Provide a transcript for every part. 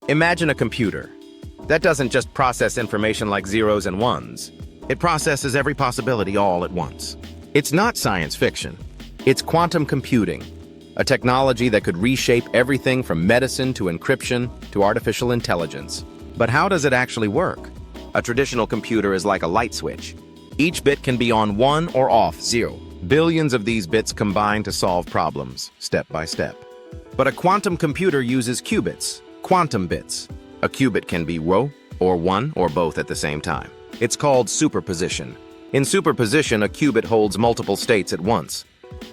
Imagine a computer. That doesn't just process information like zeros and ones. It processes every possibility all at once. It's not science fiction. It's quantum computing, a technology that could reshape everything from medicine to encryption to artificial intelligence. But how does it actually work? A traditional computer is like a light switch. Each bit can be on 1 or off 0. Billions of these bits combine to solve problems, step by step. But a quantum computer uses qubits, quantum bits. A qubit can be 0 or 1 or both at the same time. It's called superposition. In superposition, a qubit holds multiple states at once.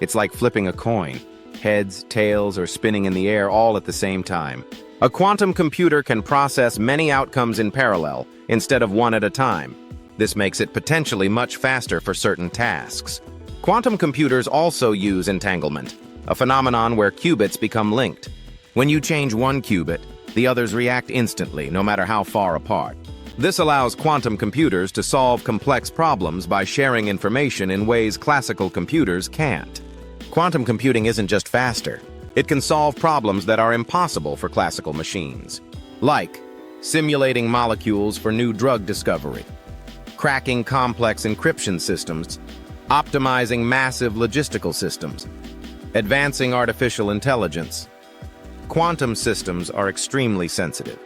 It's like flipping a coin. Heads, tails, or spinning in the air all at the same time. A quantum computer can process many outcomes in parallel, instead of one at a time. This makes it potentially much faster for certain tasks. Quantum computers also use entanglement, a phenomenon where qubits become linked. When you change one qubit, the others react instantly, no matter how far apart. This allows quantum computers to solve complex problems by sharing information in ways classical computers can't. Quantum computing isn't just faster. It can solve problems that are impossible for classical machines, like simulating molecules for new drug discovery, cracking complex encryption systems, optimizing massive logistical systems, advancing artificial intelligence. Quantum systems are extremely sensitive.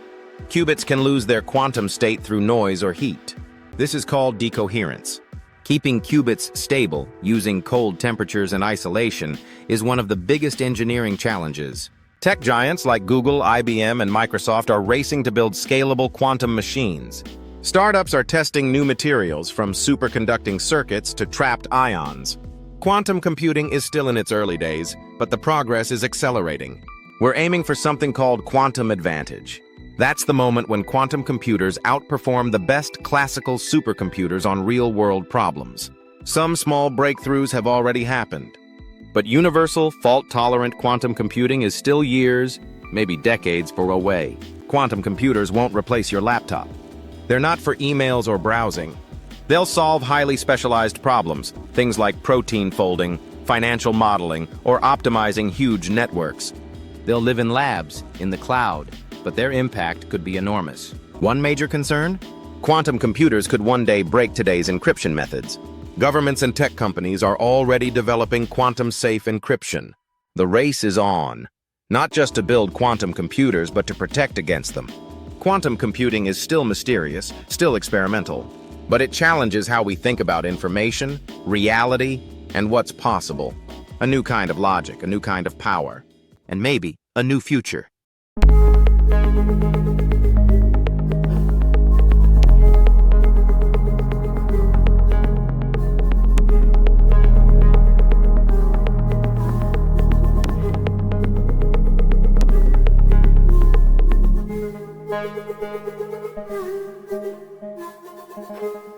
Qubits can lose their quantum state through noise or heat. This is called decoherence. Keeping qubits stable, using cold temperatures and isolation, is one of the biggest engineering challenges. Tech giants like Google, IBM, and Microsoft are racing to build scalable quantum machines. Startups are testing new materials, from superconducting circuits to trapped ions. Quantum computing is still in its early days, but the progress is accelerating. We're aiming for something called quantum advantage. That's the moment when quantum computers outperform the best classical supercomputers on real-world problems. Some small breakthroughs have already happened. But universal, fault-tolerant quantum computing is still years, maybe decades, away. Quantum computers won't replace your laptop. They're not for emails or browsing. They'll solve highly specialized problems, things like protein folding, financial modeling, or optimizing huge networks. They'll live in labs, in the cloud, but their impact could be enormous. One major concern? Quantum computers could one day break today's encryption methods. Governments and tech companies are already developing quantum-safe encryption. The race is on, not just to build quantum computers, but to protect against them. Quantum computing is still mysterious, still experimental, but it challenges how we think about information, reality, and what's possible. A new kind of logic, a new kind of power, and maybe a new future. Thank you.